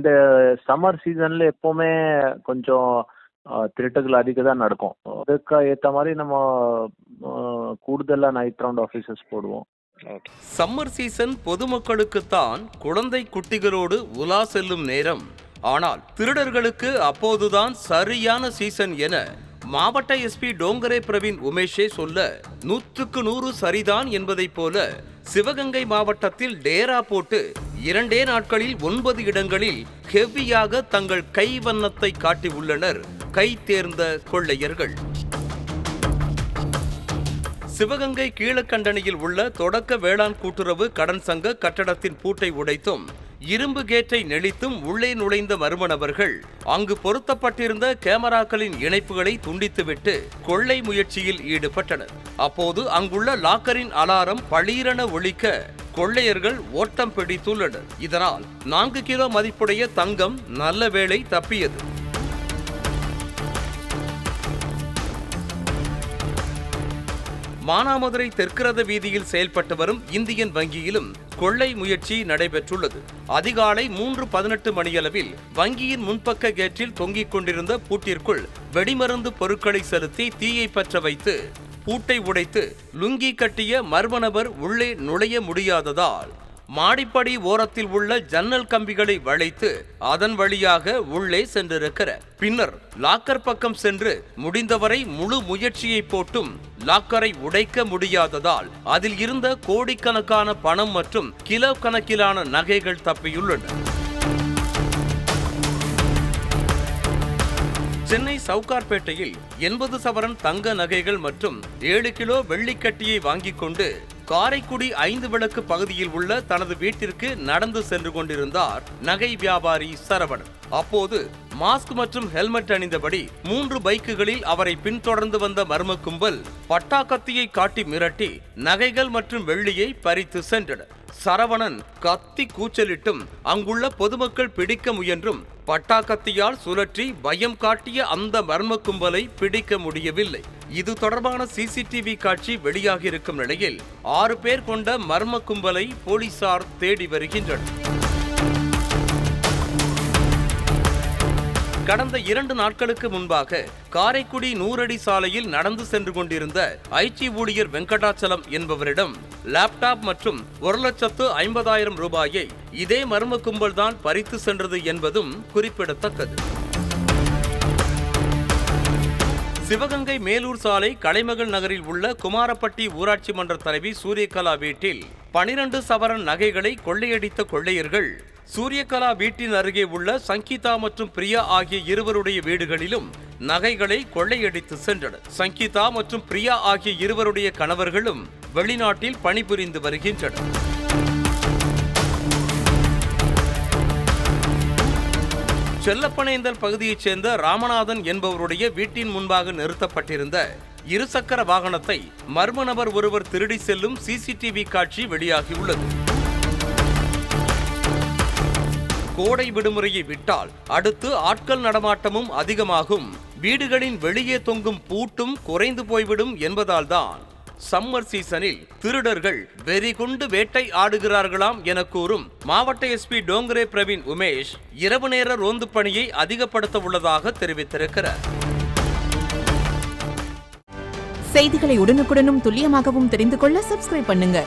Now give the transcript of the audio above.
இந்த சம்மர் சீசன்ல எப்பவுமே கொஞ்சம் திருட்டுகள் அதிகம் தான் நடக்கும். அதுக்கு ஏற்ற மாதிரி நம்ம கூடுதலாக நைட் ரவுண்ட் ஆஃபீஸர்ஸ் போடுவோம். சம்மர் சீசன் பொதுமக்களுக்குத்தான் குழந்தை குட்டிகளோடு உலா செல்லும் நேரம். ஆனால் திருடர்களுக்கு அப்போதுதான் சரியான சீசன் என மாவட்ட எஸ்பி டோங்கரே பிரவீன் உமேஷே சொல்ல 100% சரிதான் என்பதைப் போல சிவகங்கை மாவட்டத்தில் டேரா போட்டு 2 நாட்களில் 9 இடங்களில் ஹெவியாக தங்கள் கைவண்ணத்தை காட்டியுள்ளனர் கை தேர்ந்த கொள்ளையர்கள். சிவகங்கை கீழக்கண்டணியில் உள்ள தொடக்க வேளாண் கூட்டுறவு கடன் சங்க கட்டடத்தின் பூட்டை உடைத்தும் இரும்பு கேட்டை நெளித்தும் உள்ளே நுழைந்த மர்ம நபர்கள் அங்கு பொருத்தப்பட்டிருந்த கேமராக்களின் இணைப்புகளை துண்டித்துவிட்டு கொள்ளை முயற்சியில் ஈடுபட்டனர். அப்போது அங்குள்ள லாக்கரின் அலாரம் பளீரென ஒலிக்க கொள்ளையர்கள் ஓட்டம் பிடித்துள்ளனர். இதனால் 4 கிலோ மதிப்புடைய தங்கம் நல்ல வேளை தப்பியது. மானாமதுரை தெற்கிரத வீதியில் செயல்பட்டு வரும் இந்தியன் வங்கியிலும் கொள்ளை முயற்சி நடைபெற்றுள்ளது. அதிகாலை 3:18 மணியளவில் வங்கியின் முன்பக்க கேட்டில் தொங்கிக் கொண்டிருந்த பூட்டிற்குள் வெடிமருந்து பொருட்களை செலுத்தி தீயை பற்ற வைத்து பூட்டை உடைத்து லுங்கி கட்டிய மர்ம நபர் உள்ளே நுழைய முடியாததால் மாடிப்படி ஓரத்தில் உள்ள ஜன்னல் கம்பிகளை வளைத்து அதன் வழியாக உள்ளே சென்றிருக்கிறார். பின்னர் லாக்கர் பக்கம் சென்று முடிந்தவரை முழு முயற்சியை போட்டும் லாக்கரை உடைக்க முடியாததால் அதில் இருந்த கோடிக்கணக்கான பணம் மற்றும் கிலோ கணக்கிலான நகைகள் தப்பியுள்ளன. சென்னை சவுகார்பேட்டையில் 80 சவரன் தங்க நகைகள் மற்றும் 7 கிலோ வெள்ளிக்கட்டியை வாங்கிக் கொண்டு காரைக்குடி 5 விளக்கு பகுதியில் உள்ள தனது வீட்டிற்கு நடந்து சென்று கொண்டிருந்தார் நகை வியாபாரி சரவணன். அப்போது மாஸ்க் மற்றும் ஹெல்மெட் அணிந்தபடி 3 பைக்குகளில் அவரை பின்தொடர்ந்து வந்த மர்ம கும்பல் பட்டாக்கத்தியை காட்டி மிரட்டி நகைகள் மற்றும் வெள்ளியை பறித்து சென்றனர். சரவணன் கத்தி கூச்சலிட்டும் அங்குள்ள பொதுமக்கள் பிடிக்க முயன்றும் பட்டாக்கத்தியால் சுழற்றி பயம் காட்டிய அந்த மர்ம கும்பலை பிடிக்க முடியவில்லை. இது தொடர்பான சிசிடிவி காட்சி வெளியாகி இருக்கும் நிலையில் 6 பேர் கொண்ட மர்ம கும்பலை போலீசார் தேடி வருகின்றனர். கடந்த 2 நாட்களுக்கு முன்பாக காரைக்குடி 100 அடி சாலையில் நடந்து சென்று கொண்டிருந்த ஐடி ஊழியர் வெங்கடாச்சலம் என்பவரிடம் லேப்டாப் மற்றும் 1,50,000 ரூபாயை இதே மர்ம கும்பல் தான் பறித்து சென்றது என்பதும் குறிப்பிடத்தக்கது. சிவகங்கை மேலூர் சாலை கலைமகள் நகரில் உள்ள குமாரப்பட்டி ஊராட்சி மன்ற தலைவி சூரியகலா வீட்டில் 12 சவரன் நகைகளை கொள்ளையடித்த கொள்ளையர்கள் சூரியகலா வீட்டின் அருகே உள்ள சங்கீதா மற்றும் பிரியா ஆகிய இருவருடைய வீடுகளிலும் நகைகளை கொள்ளையடித்து சென்றனர். சங்கீதா மற்றும் பிரியா ஆகிய இருவருடைய கணவர்களும் வெளிநாட்டில் பணிபுரிந்து வருகின்றனர். செல்லப்பனேந்தல் பகுதியைச் சேர்ந்த ராமநாதன் என்பவருடைய வீட்டின் முன்பாக நிறுத்தப்பட்டிருந்த 2 சக்கர வாகனத்தை மர்ம நபர் ஒருவர் திருடி செல்லும் சிசிடிவி காட்சி வெளியாகியுள்ளது. கோடை விடுமுறையை விட்டால் அடுத்து ஆட்கள் நடமாட்டமும் அதிகமாகும், வீடுகளின் வெளியே தொங்கும் பூட்டும் குறைந்து போய்விடும் என்பதால் தான் சம்மர் சீசனில் திருடர்கள் வெறி கொண்டு வேட்டை ஆடுகிறார்களாம் என கூறும் மாவட்ட எஸ்பி டோங்கரே பிரவீன் உமேஷ் இரவு நேர ரோந்து பணியை அதிகப்படுத்த உள்ளதாக தெரிவித்திருக்கிறார். செய்திகளை உடனுக்குடனும் துல்லியமாகவும் தெரிந்து கொள்ள சப்ஸ்கிரைப் பண்ணுங்க.